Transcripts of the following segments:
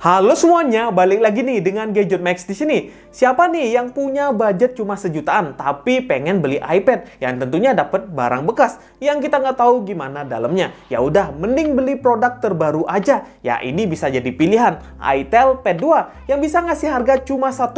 Halo semuanya, balik lagi nih dengan Gadget Max di sini. Siapa nih yang punya budget cuma sejutaan tapi pengen beli iPad yang tentunya dapat barang bekas yang kita nggak tahu gimana dalamnya? Ya udah, mending beli produk terbaru aja. Ya ini bisa jadi pilihan itel Pad 2 yang bisa ngasih harga cuma 1,6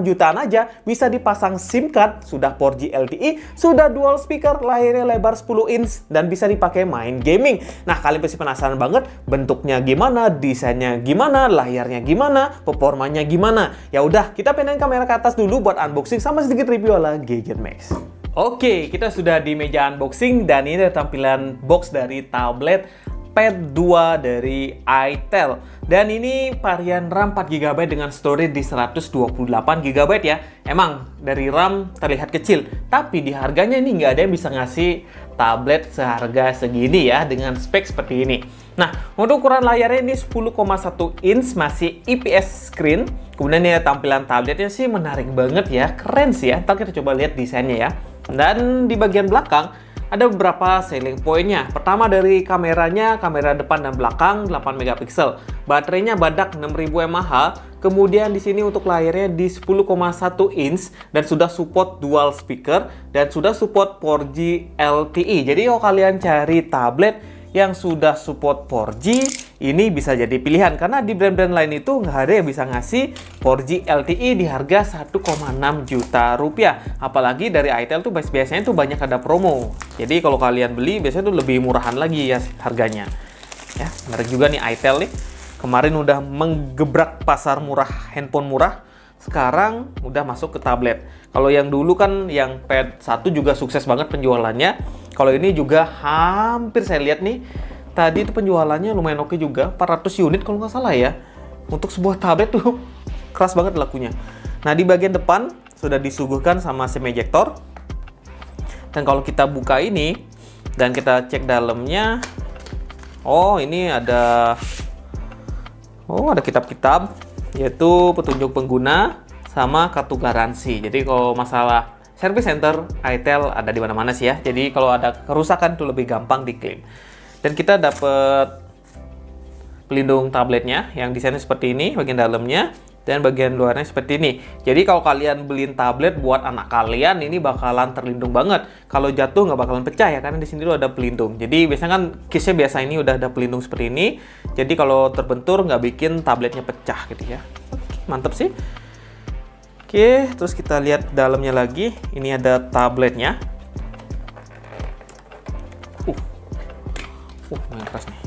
jutaan aja, bisa dipasang SIM card, sudah 4G LTE, sudah dual speaker, layarnya lebar 10 inch dan bisa dipakai main gaming. Nah, kalian pasti penasaran banget bentuknya gimana, desainnya gimana, layarnya gimana, performanya gimana. Ya udah, kita pindahin kamera ke atas dulu buat unboxing sama sedikit review ala Gadget Max. Oke, kita sudah di meja unboxing dan ini ada tampilan box dari tablet Pad 2 dari itel. Dan ini varian RAM 4GB dengan storage di 128GB ya. Emang dari RAM terlihat kecil, tapi di harganya ini nggak ada yang bisa ngasih tablet seharga segini ya dengan spek seperti ini. Nah, untuk ukuran layarnya ini 10,1 inch, masih IPS screen. Kemudian ya tampilan tabletnya sih menarik banget ya, keren sih ya. Ntar kita coba lihat desainnya ya. Dan di bagian belakang ada beberapa selling point-nya. Pertama dari kameranya, kamera depan dan belakang 8 megapiksel. Baterainya badak 6000 mAh. Kemudian di sini untuk layarnya di 10,1 inch dan sudah support dual speaker dan sudah support 4G LTE. Jadi kalau kalian cari tablet yang sudah support 4G, ini bisa jadi pilihan karena di brand-brand lain itu nggak ada yang bisa ngasih 4G LTE di harga 1,6 juta rupiah. Apalagi dari itel tuh biasanya tuh banyak ada promo. Jadi kalau kalian beli biasanya tuh lebih murahan lagi ya harganya. Ya, menarik juga nih itel nih. Kemarin udah menggebrak pasar murah, handphone murah. Sekarang udah masuk ke tablet. Kalau yang dulu kan yang Pad 1 juga sukses banget penjualannya. Kalau ini juga hampir saya lihat nih, tadi itu penjualannya lumayan oke juga, 400 unit kalau nggak salah ya. Untuk sebuah tablet tuh keras banget lakunya. Nah, di bagian depan sudah disuguhkan sama SIM ejector. Dan kalau kita buka ini dan kita cek dalamnya, ini ada kitab-kitab, yaitu petunjuk pengguna sama kartu garansi. Jadi kalau masalah service center itel ada di mana-mana sih ya. Jadi kalau ada kerusakan itu lebih gampang diklaim. Dan kita dapat pelindung tabletnya yang desainnya seperti ini, bagian dalamnya dan bagian luarnya seperti ini. Jadi kalau kalian beliin tablet buat anak kalian, ini bakalan terlindung banget. Kalau jatuh nggak bakalan pecah ya, karena di sini tuh ada pelindung. Jadi biasanya kan case-nya biasa ini udah ada pelindung seperti ini. Jadi kalau terbentur nggak bikin tabletnya pecah gitu ya. Oke, mantep sih. Oke, terus kita lihat dalamnya lagi. Ini ada tabletnya. Lumayan keras nih.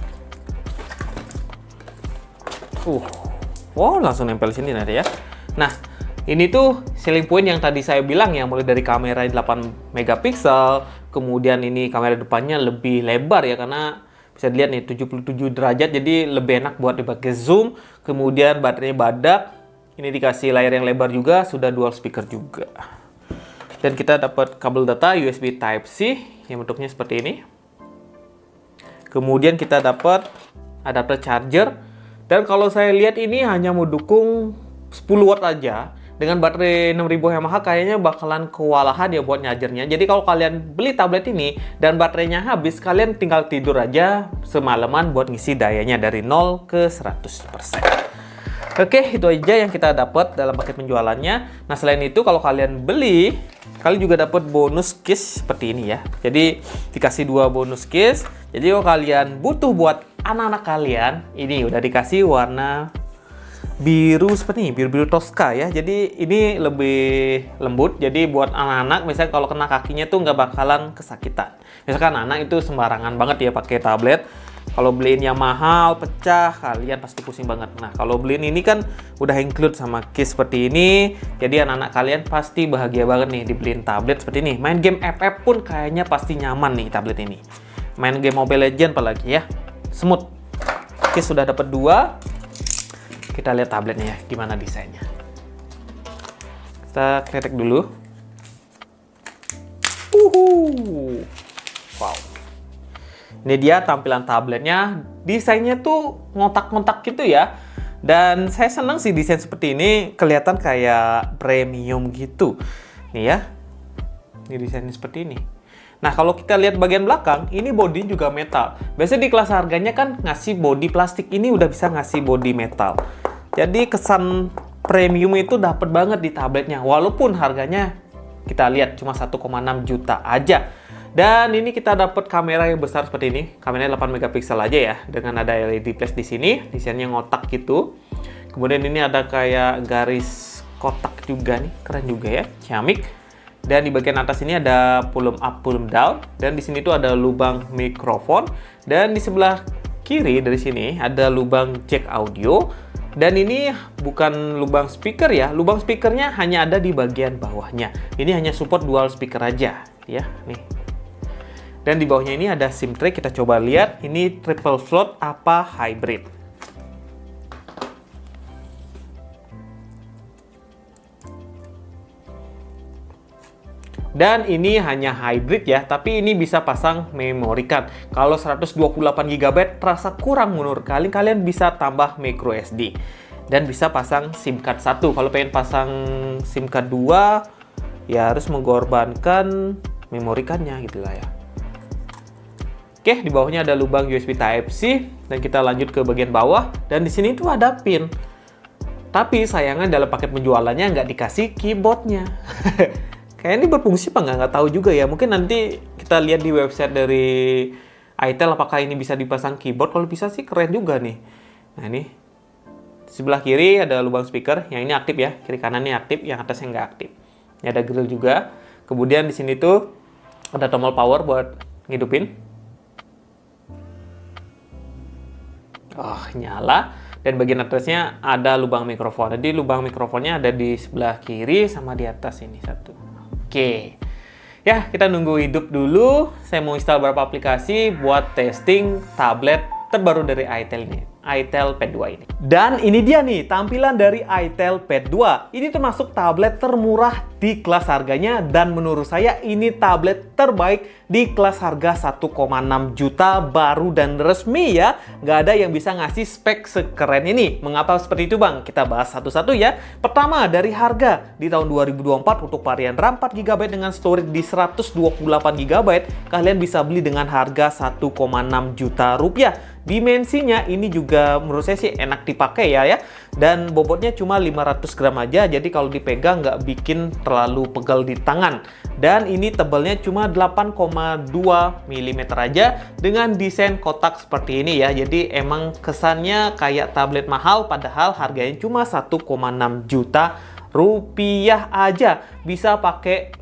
Wow, langsung nempel sini nanti ya. Nah, ini tuh selling point yang tadi saya bilang ya, mulai dari kamera 8 megapiksel, kemudian ini kamera depannya lebih lebar ya, karena bisa dilihat nih 77 derajat, jadi lebih enak buat dipakai zoom. Kemudian baterainya badak. Ini dikasih layar yang lebar juga, sudah dual speaker juga. Dan kita dapat kabel data USB Type-C yang bentuknya seperti ini. Kemudian kita dapat adapter charger. Dan kalau saya lihat ini hanya mendukung 10 watt aja. Dengan baterai 6000 mAh kayaknya bakalan kewalahan ya buat nyajernya. Jadi kalau kalian beli tablet ini dan baterainya habis, kalian tinggal tidur aja semalaman buat ngisi dayanya dari 0 ke 100%. Oke, itu aja yang kita dapat dalam paket penjualannya. Nah, selain itu kalau kalian beli, kalian juga dapat bonus case seperti ini ya. Jadi dikasih 2 bonus case. Jadi kalau kalian butuh buat anak-anak kalian, ini udah dikasih warna biru seperti ini, biru-biru Tosca ya. Jadi ini lebih lembut. Jadi buat anak-anak, misalnya kalau kena kakinya tuh nggak bakalan kesakitan. Misalkan anak itu sembarangan banget ya pakai tablet. Kalau beliin yang mahal, pecah, kalian pasti pusing banget. Nah, kalau beliin ini kan udah include sama case seperti ini. Jadi anak-anak kalian pasti bahagia banget nih dibeliin tablet seperti ini. Main game FF pun kayaknya pasti nyaman nih tablet ini. Main game Mobile Legends apalagi ya. Smooth. Oke, sudah dapat 2. Kita lihat tabletnya ya, gimana desainnya. Kita kretek dulu. Wow. Ini dia tampilan tabletnya. Desainnya tuh ngotak-ngotak gitu ya. Dan saya senang sih desain seperti ini. Kelihatan kayak premium gitu. Nih ya. Ini desainnya seperti ini. Nah, kalau kita lihat bagian belakang, ini bodi juga metal. Biasanya di kelas harganya kan ngasih bodi plastik. Ini udah bisa ngasih bodi metal. Jadi kesan premium itu dapat banget di tabletnya, walaupun harganya kita lihat cuma 1,6 juta aja. Dan ini kita dapat kamera yang besar seperti ini, kameranya 8 megapiksel aja ya, dengan ada LED flash di sini, desainnya ngotak gitu. Kemudian ini ada kayak garis kotak juga nih, keren juga ya, ciamik. Dan di bagian atas ini ada volume up, volume down, dan di sini tuh ada lubang mikrofon, dan di sebelah kiri dari sini ada lubang jack audio. Dan ini bukan lubang speaker ya, lubang speakernya hanya ada di bagian bawahnya. Ini hanya support dual speaker aja ya, nih. Dan di bawahnya ini ada SIM tray, kita coba lihat ini triple slot apa hybrid. Dan ini hanya hybrid ya, tapi ini bisa pasang memory card. Kalau 128 GB terasa kurang menurut kalian, kalian bisa tambah micro SD. Dan bisa pasang SIM card 1. Kalau pengen pasang SIM card 2, ya harus mengorbankan memory cardnya gitu lah ya. Oke, di bawahnya ada lubang USB Type-C, dan kita lanjut ke bagian bawah, dan di sini tuh ada pin. Tapi sayangnya dalam paket penjualannya nggak dikasih keyboardnya. Kayak ini berfungsi apa nggak tahu juga ya. Mungkin nanti kita lihat di website dari itel apakah ini bisa dipasang keyboard. Kalau bisa sih keren juga nih. Nah ini sebelah kiri ada lubang speaker, yang ini aktif ya, kiri kanannya aktif, yang atasnya nggak aktif. Ini ada grill juga. Kemudian di sini tuh ada tombol power buat ngidupin. Oh, nyala. Dan bagian atasnya ada lubang mikrofon. Jadi lubang mikrofonnya ada di sebelah kiri sama di atas ini satu. Oke. Ya, kita nunggu hidup dulu. Saya mau install beberapa aplikasi buat testing tablet terbaru dari itel ini, itel Pad 2 ini. Dan ini dia nih tampilan dari itel Pad 2. Ini termasuk tablet termurah di kelas harganya, dan menurut saya ini tablet terbaik di kelas harga 1,6 juta baru dan resmi ya. Nggak ada yang bisa ngasih spek sekeren ini. Mengapa seperti itu bang? Kita bahas satu-satu ya. Pertama dari harga. Di tahun 2024 untuk varian RAM 4 GB dengan storage di 128 GB, kalian bisa beli dengan harga 1,6 juta rupiah. Dimensinya ini juga menurut saya sih enak dipakai ya. Dan bobotnya cuma 500 gram aja, jadi kalau dipegang nggak bikin terlalu pegal di tangan. Dan ini tebalnya cuma 8,2 mm aja dengan desain kotak seperti ini ya. Jadi emang kesannya kayak tablet mahal, padahal harganya cuma 1,6 juta rupiah aja. Bisa pakai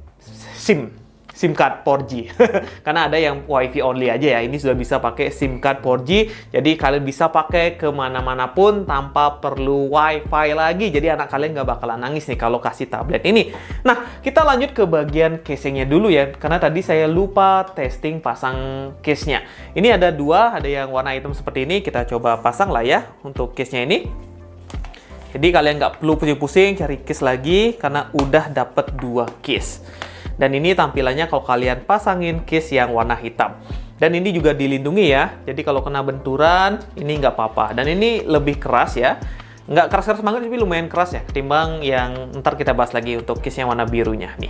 SIM card 4G. Karena ada yang WiFi only aja ya. Ini sudah bisa pakai SIM card 4G. Jadi kalian bisa pakai kemana-mana pun tanpa perlu WiFi lagi. Jadi anak kalian nggak bakalan nangis nih kalau kasih tablet ini. Nah, kita lanjut ke bagian casingnya dulu ya. Karena tadi saya lupa testing pasang case-nya. Ini ada dua, ada yang warna hitam seperti ini. Kita coba pasang lah ya untuk case-nya ini. Jadi kalian nggak perlu pusing-pusing cari case lagi karena udah dapet dua case. Dan ini tampilannya kalau kalian pasangin case yang warna hitam. Dan ini juga dilindungi ya. Jadi kalau kena benturan, ini nggak apa-apa. Dan ini lebih keras ya. Nggak keras-keras banget, tapi lumayan keras ya. Ketimbang yang ntar kita bahas lagi untuk case yang warna birunya nih.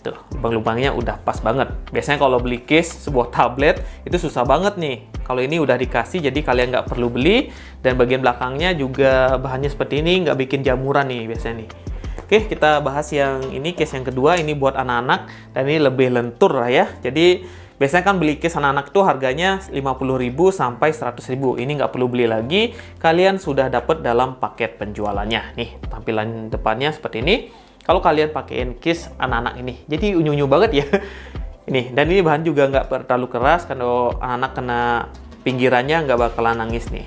Tuh, lubang-lubangnya udah pas banget. Biasanya kalau beli case sebuah tablet, itu susah banget nih. Kalau ini udah dikasih, jadi kalian nggak perlu beli. Dan bagian belakangnya juga bahannya seperti ini, nggak bikin jamuran nih biasanya nih. Oke, kita bahas yang ini, case yang kedua. Ini buat anak-anak, dan ini lebih lentur lah ya. Jadi, biasanya kan beli case anak-anak tuh harganya 50.000 sampai 100.000. Ini nggak perlu beli lagi, kalian sudah dapat dalam paket penjualannya. Nih, tampilan depannya seperti ini. Kalau kalian pakein case anak-anak ini, jadi unyu-unyu banget ya. Ini, dan ini bahan juga nggak terlalu keras, kalau anak-anak kena pinggirannya nggak bakalan nangis nih.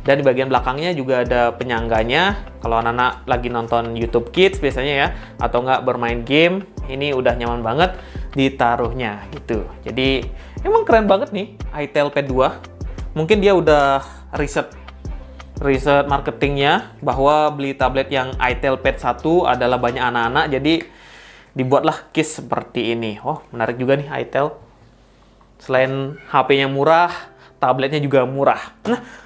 Dan di bagian belakangnya juga ada penyangganya. Kalau anak-anak lagi nonton YouTube Kids biasanya ya, atau nggak bermain game, ini udah nyaman banget ditaruhnya gitu. Jadi emang keren banget nih itel Pad 2. Mungkin dia udah riset marketingnya bahwa beli tablet yang itel Pad 1 adalah banyak anak-anak, jadi dibuatlah case seperti ini. Oh, menarik juga nih itel. Selain HP-nya murah, tabletnya juga murah. Nah,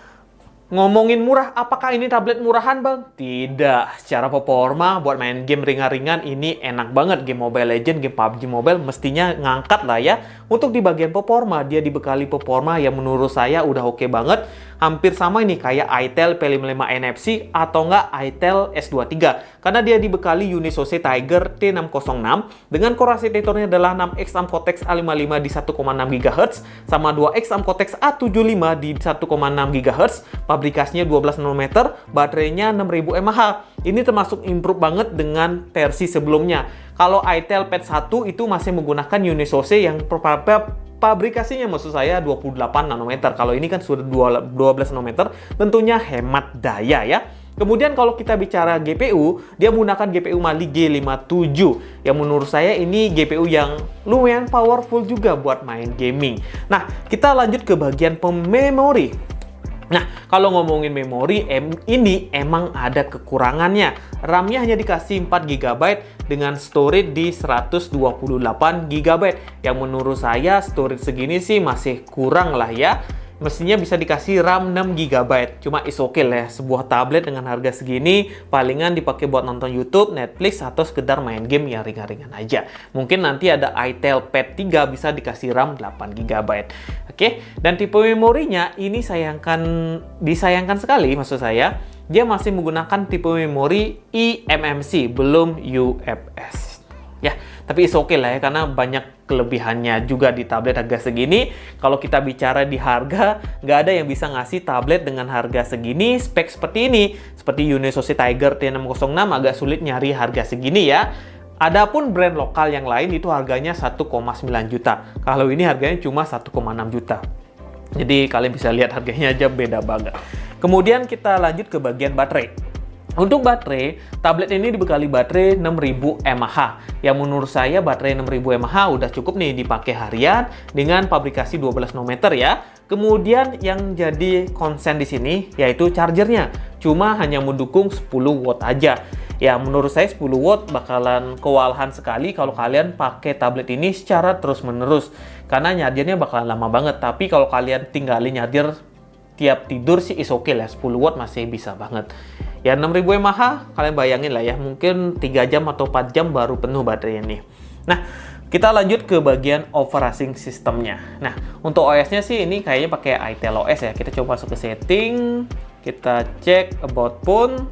ngomongin murah, apakah ini tablet murahan bang? Tidak, secara performa buat main game ringan-ringan ini enak banget. Game Mobile Legends, game PUBG Mobile mestinya ngangkat lah ya. Untuk di bagian performa, dia dibekali performa yang menurut saya udah oke banget. Hampir sama ini kayak itel P55 NFC atau enggak itel S23. Karena dia dibekali Unisoc Tiger T606 dengan core arsitekturnya adalah 6X Cortex A55 di 1,6 GHz sama 2X Cortex A75 di 1,6 GHz. Pabrikasinya 12 nanometer, baterainya 6000 mAh. Ini termasuk improve banget dengan versi sebelumnya. Kalau itel Pad 1 itu masih menggunakan Unisoc yang pabrikasinya maksud saya 28 nanometer. Kalau ini kan sudah 12 nanometer, tentunya hemat daya ya. Kemudian kalau kita bicara GPU, dia menggunakan GPU Mali G57 yang menurut saya ini GPU yang lumayan powerful juga buat main gaming. Nah, kita lanjut ke bagian memori. Nah, kalau ngomongin memori, ini emang ada kekurangannya. RAM-nya hanya dikasih 4 GB dengan storage di 128 GB. Yang menurut saya storage segini sih masih kurang lah ya. Mestinya bisa dikasih RAM 6 GB. Cuma is okay lah ya. Sebuah tablet dengan harga segini palingan dipakai buat nonton YouTube, Netflix, atau sekedar main game yang ringan-ringan aja. Mungkin nanti ada itel Pad 3 bisa dikasih RAM 8 GB. Oke, dan tipe memorinya ini disayangkan sekali maksud saya. Dia masih menggunakan tipe memori eMMC, belum UFS. Ya, tapi is okay lah ya, karena banyak kelebihannya juga di tablet harga segini. Kalau kita bicara di harga, nggak ada yang bisa ngasih tablet dengan harga segini, spek seperti ini. Seperti Unisoc Tiger T606 agak sulit nyari harga segini ya. Adapun brand lokal yang lain itu harganya 1,9 juta. Kalau ini harganya cuma 1,6 juta. Jadi kalian bisa lihat harganya aja beda banget. Kemudian kita lanjut ke bagian baterai. Untuk baterai, tablet ini dibekali baterai 6000 mAh. Yang menurut saya baterai 6000 mAh udah cukup nih dipakai harian dengan pabrikasi 12 nanometer ya. Kemudian yang jadi konsen di sini yaitu chargernya. Cuma hanya mendukung 10 watt aja. Ya menurut saya 10 watt bakalan kewalahan sekali kalau kalian pakai tablet ini secara terus-menerus. Karena nyarjernya bakalan lama banget. Tapi kalau kalian tinggalin nyarjer tiap tidur sih is okay lah. 10 watt masih bisa banget. Ya 6000 mAh kalian bayangin lah ya. Mungkin 3 jam atau 4 jam baru penuh baterainya nih. Nah, kita lanjut ke bagian operating systemnya. Nah, untuk OS-nya sih ini kayaknya pakai itel OS ya. Kita coba masuk ke setting. Kita cek about phone.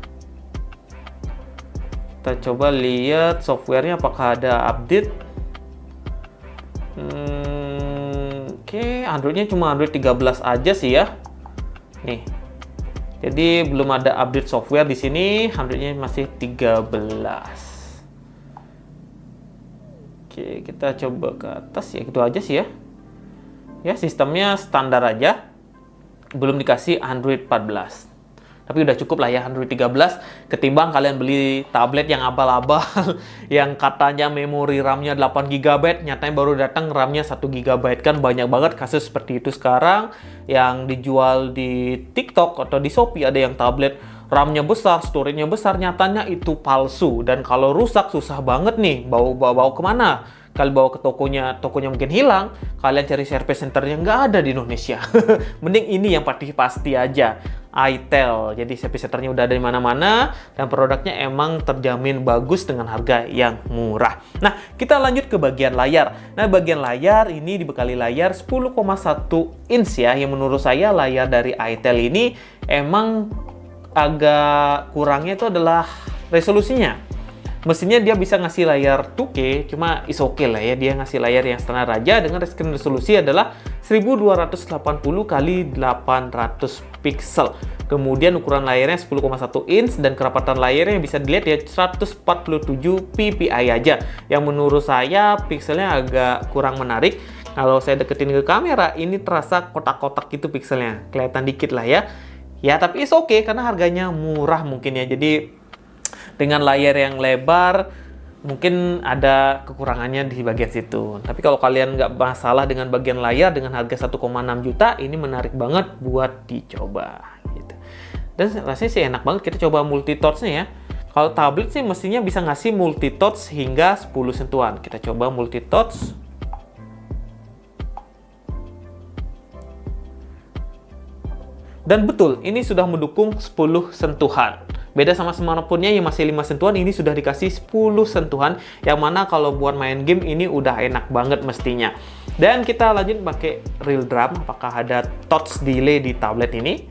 Kita coba lihat softwarenya apakah ada update. Oke, Androidnya cuma Android 13 aja sih ya. Nih. Jadi belum ada update software di sini. Androidnya masih 13. Oke, kita coba ke atas ya. Gitu aja sih ya. Ya, sistemnya standar aja. Belum dikasih Android 14. Tapi udah cukup lah ya Android 13 ketimbang kalian beli tablet yang abal-abal yang katanya memori RAM-nya 8 GB, nyatanya baru datang RAM-nya 1 GB. Kan banyak banget kasus seperti itu sekarang yang dijual di TikTok atau di Shopee, ada yang tablet RAM-nya besar, storage-nya besar, nyatanya itu palsu. Dan kalau rusak susah banget nih bawa kemana? Kalian bawa ke tokonya mungkin hilang, kalian cari service centernya nggak ada di Indonesia. Mending ini yang pasti aja, itel. Jadi service centernya udah ada di mana-mana dan produknya emang terjamin bagus dengan harga yang murah. Nah, kita lanjut ke bagian layar. Nah, bagian layar ini dibekali layar 10,1 inch ya, yang menurut saya layar dari itel ini emang agak kurangnya itu adalah resolusinya. Mestinya dia bisa ngasih layar 2K, cuma is okay lah ya, dia ngasih layar yang standar aja dengan resolusi adalah 1280 x 800 pixel. Kemudian ukuran layarnya 10,1 inch dan kerapatan layarnya bisa dilihat ya 147 ppi aja. Yang menurut saya pixelnya agak kurang menarik. Kalau saya deketin ke kamera, ini terasa kotak-kotak gitu pixelnya, kelihatan dikit lah ya. Ya tapi is okay karena harganya murah mungkin ya, jadi dengan layar yang lebar mungkin ada kekurangannya di bagian situ. Tapi kalau kalian nggak masalah dengan bagian layar dengan harga 1,6 juta, ini menarik banget buat dicoba gitu. Dan rasanya sih enak banget. Kita coba multi-touch-nya ya. Kalau tablet sih mestinya bisa ngasih multi-touch hingga 10 sentuhan. Kita coba multi-touch. Dan betul, ini sudah mendukung 10 sentuhan. Beda sama smartphone-nya yang masih 5 sentuhan, ini sudah dikasih 10 sentuhan. Yang mana kalau buat main game ini udah enak banget mestinya. Dan kita lanjut pakai real drum. Apakah ada touch delay di tablet ini?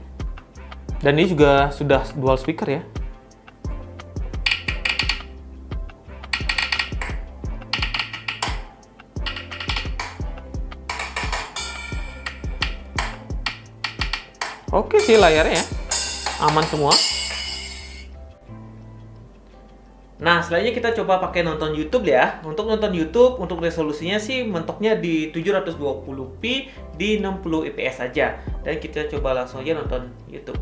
Dan ini juga sudah dual speaker ya. Oke sih layarnya ya. Aman semua. Nah, selanjutnya kita coba pakai nonton YouTube ya. Untuk nonton YouTube, untuk resolusinya sih mentoknya di 720p di 60 fps aja. Dan kita coba langsung aja nonton YouTube.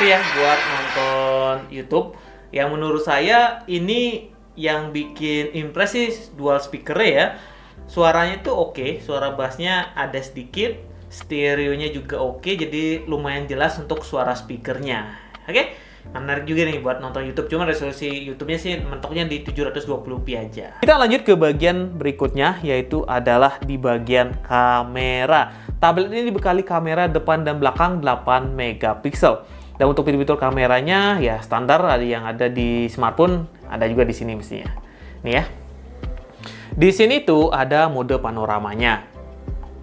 Ya buat nonton YouTube yang menurut saya ini yang bikin impresi dual speaker ya. Suaranya tuh oke, suara bassnya ada sedikit, stereonya juga oke, jadi lumayan jelas untuk suara speakernya. Oke, menarik juga nih buat nonton YouTube. Cuma resolusi YouTube-nya sih mentoknya di 720p aja. Kita lanjut ke bagian berikutnya, yaitu adalah di bagian kamera. Tablet ini dibekali kamera depan dan belakang 8 megapiksel. Dan untuk fitur kameranya ya standar yang ada di smartphone, ada juga di sini mestinya. Nih ya. Di sini tuh ada mode panoramanya.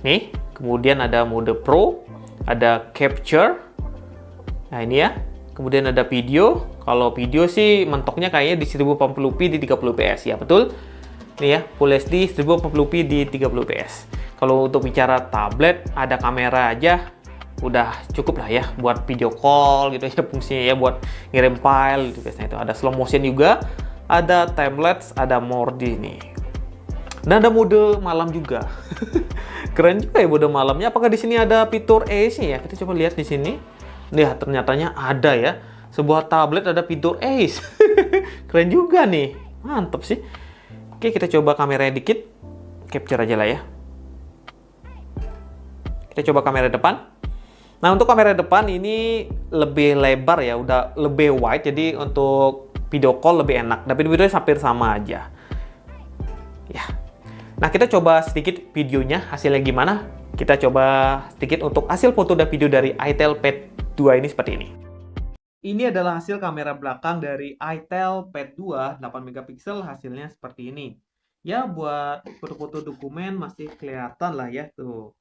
Nih, kemudian ada mode Pro, ada capture. Nah, ini ya. Kemudian ada video. Kalau video sih mentoknya kayaknya di 1080p di 30 fps ya, betul? Nih ya, Full HD 1080p di 30 fps. Kalau untuk bicara tablet, ada kamera aja udah cukup lah ya buat video call gitu ya, fungsinya ya buat ngirim file gitu guys. Nah, itu ada slow motion juga, ada time lapse, ada more nih. Dan ada mode malam juga. Keren juga ya mode malamnya. Apakah di sini ada fitur ACE ya? Kita coba lihat di sini. Nih, ternyatanya ada ya. Sebuah tablet ada fitur ACE. Keren juga nih. Mantap sih. Oke, kita coba kameranya dikit. Capture aja lah ya. Kita coba kamera depan. Nah, untuk kamera depan ini lebih lebar ya, udah lebih wide, jadi untuk video call lebih enak. Tapi videonya hampir sama aja. Ya. Nah, kita coba sedikit videonya, hasilnya gimana? Kita coba sedikit untuk hasil foto dan video dari itel Pad 2 ini seperti ini. Ini adalah hasil kamera belakang dari itel Pad 2 8 megapiksel, hasilnya seperti ini. Ya, buat foto-foto dokumen masih kelihatan lah ya tuh.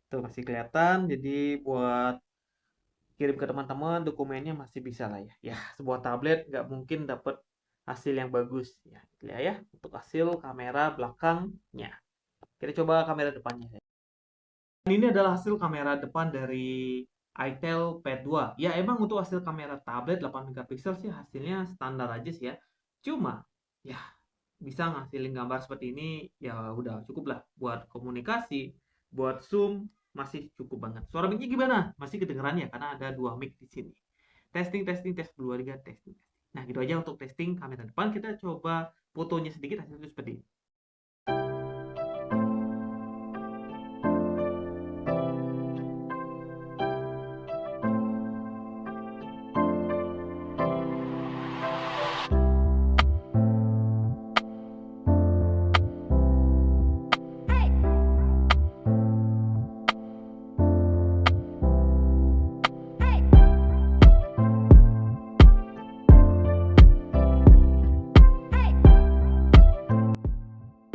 Tuh masih kelihatan, jadi buat kirim ke teman-teman dokumennya masih bisa lah ya. Ya, sebuah tablet nggak mungkin dapat hasil yang bagus ya. Ya, untuk hasil kamera belakangnya. Kita coba kamera depannya. Ini adalah hasil kamera depan dari itel Pad 2. Ya, emang untuk hasil kamera tablet 8 megapiksel sih hasilnya standar aja sih ya. Cuma ya bisa ngasilin gambar seperti ini ya udah cukup lah buat komunikasi, buat zoom masih cukup banget. Suara mic-nya gimana? Masih kedengeran ya karena ada 2 mic di sini. Testing tes 2 3 testing. Nah, gitu aja untuk testing kamera depan. Kita coba fotonya sedikit hasilnya seperti ini.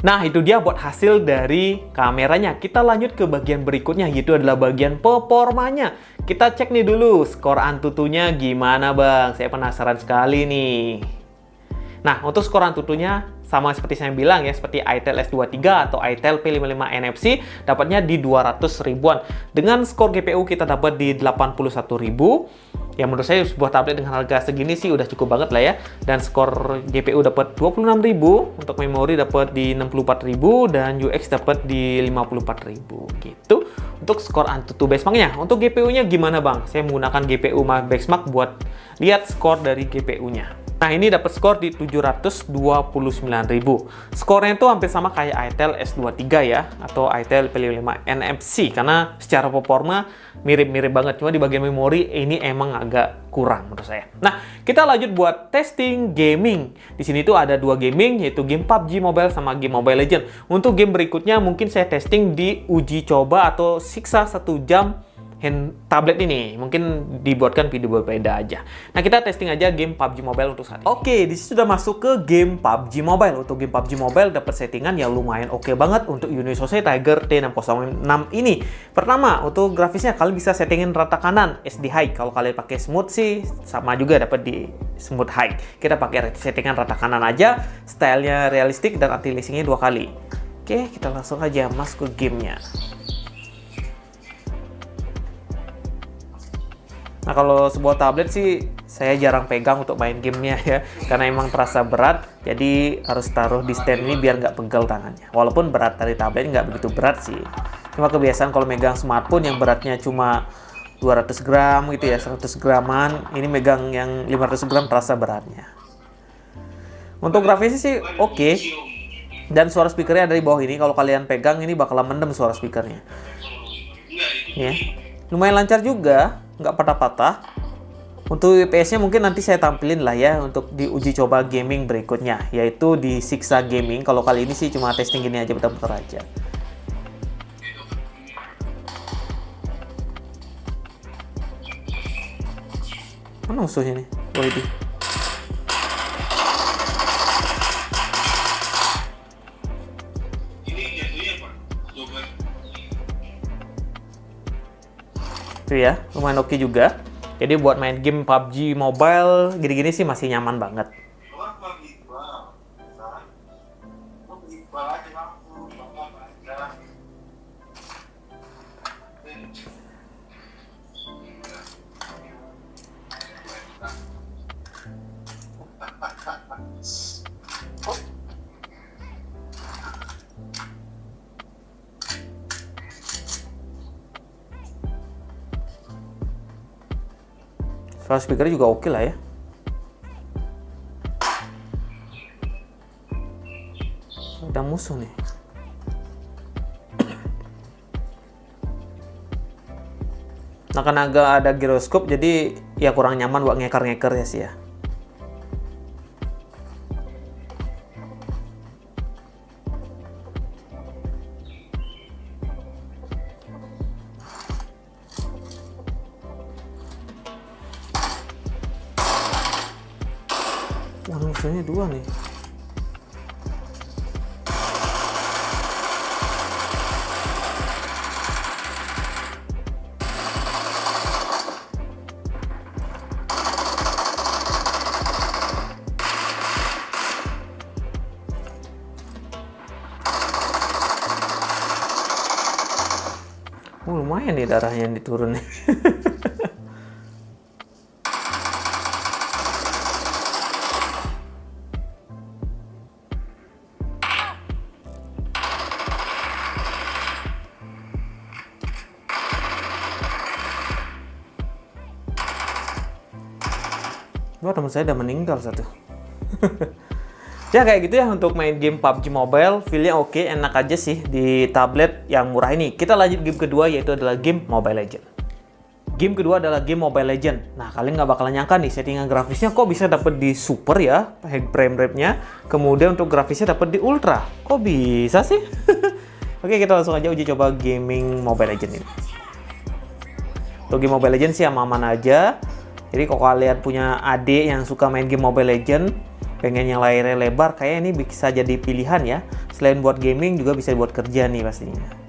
Nah, itu dia buat hasil dari kameranya. Kita lanjut ke bagian berikutnya, yaitu adalah bagian performanya. Kita cek nih dulu, skor Antutunya gimana bang? Saya penasaran sekali nih. Nah, untuk skor Antutunya sama seperti saya bilang ya, seperti itel S23 atau itel P55 NFC, dapatnya di 200 ribuan. Dengan skor GPU kita dapat di 81.000. Ya menurut saya sebuah tablet dengan harga segini sih udah cukup banget lah ya. Dan skor GPU dapat 26.000, untuk memori dapat di 64.000 dan UX dapat di 54.000 gitu. Untuk skor Antutu Benchmark-nya. Untuk GPU-nya gimana Bang? Saya menggunakan GPU Benchmark buat lihat skor dari GPU-nya. Nah, ini dapat skor di 729.000. Skornya itu hampir sama kayak Itel S23 ya, atau Itel P55 NFC, karena secara performa mirip-mirip banget. Cuma di bagian memori ini emang agak kurang menurut saya. Nah, kita lanjut buat testing gaming. Di sini tuh ada dua gaming, yaitu game PUBG Mobile sama game Mobile Legends. Untuk game berikutnya mungkin saya testing di uji coba atau siksa 1 jam tablet ini, mungkin dibuatkan video berbeda aja. Nah, kita testing aja game PUBG Mobile untuk saat ini. Oke, di sini sudah masuk ke game PUBG Mobile. Untuk game PUBG Mobile dapat settingan yang lumayan oke banget untuk Unisoc Tiger T606 ini. Pertama, untuk grafisnya kalian bisa settingin rata kanan SD high. Kalau kalian pakai smooth sih sama juga dapat di smooth high. Kita pakai settingan rata kanan aja, stylenya realistik dan anti-aliasingnya 2 kali. Oke, kita langsung aja masuk ke gamenya. Nah, kalau sebuah tablet sih saya jarang pegang untuk main gamenya ya, karena emang terasa berat, jadi harus taruh di stand ini biar nggak pegel tangannya. Walaupun berat dari tablet nggak begitu berat sih, cuma kebiasaan kalau megang smartphone yang beratnya cuma 200 gram gitu ya, 100 graman, ini megang yang 500 gram terasa beratnya. Untuk grafisnya sih oke. Dan suara speakernya dari bawah ini, kalau kalian pegang ini bakalan mendem suara speakernya ya. Lumayan lancar juga, nggak patah-patah. Untuk IPS-nya mungkin nanti saya tampilin lah ya untuk di uji coba gaming berikutnya, yaitu di Siksa Gaming. Kalau kali ini sih cuma testing gini aja, bentar-bentar aja. Mana musuhnya nih? Oh, ini. Itu ya, lumayan oke juga. Jadi buat main game PUBG Mobile gini-gini sih masih nyaman banget. Suara speakernya juga oke lah ya. Ada musuh nih. Nah, karena agak ada giroskop jadi ya kurang nyaman buat ngeker-ngeker ya sih ya. Wah, musuhnya 2 nih. Oh, lumayan nih darahnya yang diturun nih. Wah, teman saya udah meninggal satu. Ya kayak gitu ya untuk main game PUBG Mobile, feel-nya oke, enak aja sih di tablet yang murah ini. Kita lanjut game kedua, yaitu adalah game Mobile Legends. Game kedua adalah game Mobile Legends. Nah, kalian nggak bakalan nyangka nih settingan grafisnya kok bisa dapet di super ya, frame rate-nya. Kemudian untuk grafisnya dapet di ultra. Kok bisa sih? Oke, kita langsung aja uji coba gaming Mobile Legends ini. Untuk game Mobile Legends sih aman-aman aja. Jadi kalau kalian punya adik yang suka main game Mobile Legends, pengen yang layarnya lebar, kayak ini bisa jadi pilihan ya. Selain buat gaming juga bisa buat kerja nih pastinya.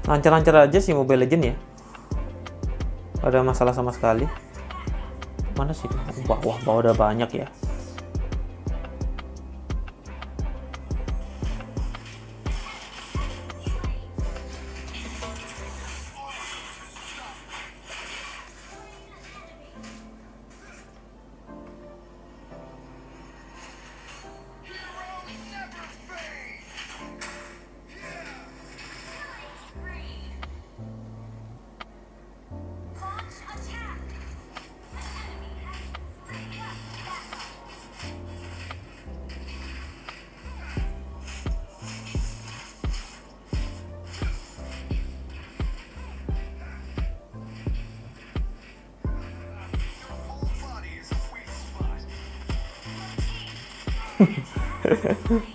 Lancar-lancar aja sih Mobile Legends ya. Ada masalah sama sekali. Mana sih? Wah, udah banyak ya.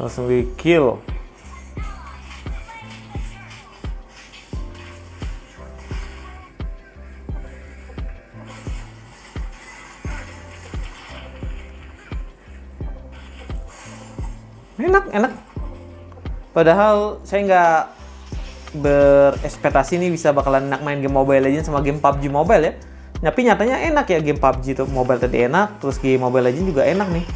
Langsung di kill. Enak. Padahal saya nggak berekspektasi nih bisa bakalan enak main game Mobile Legends sama game PUBG Mobile ya. Tapi nyatanya enak ya, game PUBG itu Mobile tadi enak, terus game Mobile Legends juga enak nih.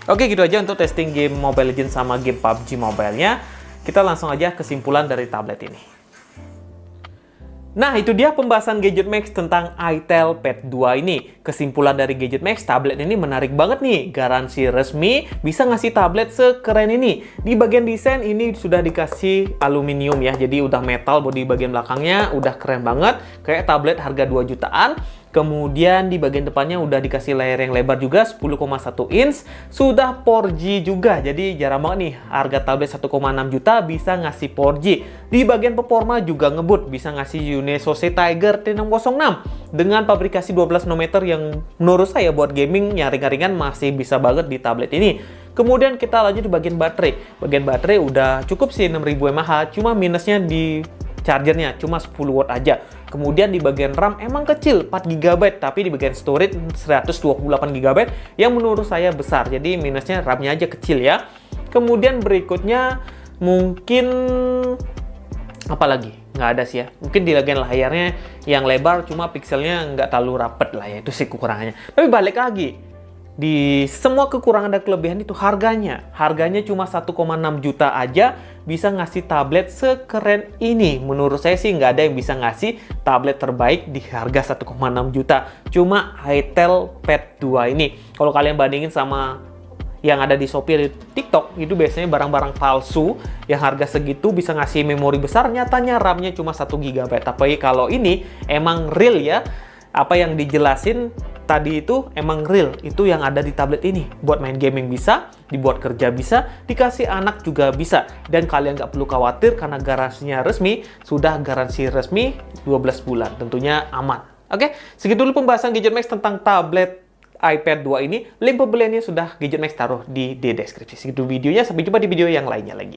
Oke, gitu aja untuk testing game Mobile Legends sama game PUBG Mobile-nya. Kita langsung aja kesimpulan dari tablet ini. Nah, itu dia pembahasan Gadget Max tentang itel Pad 2 ini. Kesimpulan dari Gadget Max, tablet ini menarik banget nih. Garansi resmi bisa ngasih tablet sekeren ini. Di bagian desain ini sudah dikasih aluminium ya, jadi udah metal bodi bagian belakangnya, udah keren banget. Kayak tablet harga 2 jutaan. Kemudian di bagian depannya udah dikasih layar yang lebar juga, 10,1 inch. Sudah 4G juga, jadi jarang banget nih harga tablet 1,6 juta bisa ngasih 4G. Di bagian performa juga ngebut, bisa ngasih Unisose Tiger T606 dengan pabrikasi 12 nanometer yang menurut saya buat gaming yang ringan-ringan masih bisa banget di tablet ini. Kemudian kita lanjut di bagian baterai. Bagian baterai udah cukup sih 6000 mAh, cuma minusnya di chargernya cuma 10 watt aja. Kemudian di bagian RAM emang kecil 4 GB, tapi di bagian storage 128 GB yang menurut saya besar. Jadi minusnya RAM-nya aja kecil ya. Kemudian berikutnya mungkin apa lagi? Nggak ada sih ya. Mungkin di bagian layarnya yang lebar cuma pixelnya nggak terlalu rapet lah ya. Itu sih kekurangannya. Tapi balik lagi, di semua kekurangan dan kelebihan itu harganya cuma 1,6 juta aja bisa ngasih tablet sekeren ini. Menurut saya sih nggak ada yang bisa ngasih tablet terbaik di harga 1,6 juta. Cuma itel Pad 2 ini. Kalau kalian bandingin sama yang ada di Shopee, di TikTok, itu biasanya barang-barang palsu yang harga segitu bisa ngasih memori besar, nyatanya RAM-nya cuma 1 GB. Tapi kalau ini emang real ya, apa yang dijelasin tadi itu emang real, itu yang ada di tablet ini. Buat main gaming bisa, dibuat kerja bisa, dikasih anak juga bisa. Dan kalian nggak perlu khawatir karena garansinya resmi, sudah garansi resmi 12 bulan. Tentunya aman. Oke, segitu dulu pembahasan Gadget Max tentang tablet iPad 2 ini. Link pembeliannya sudah Gadget Max taruh di deskripsi. Segitu videonya, sampai jumpa di video yang lainnya lagi.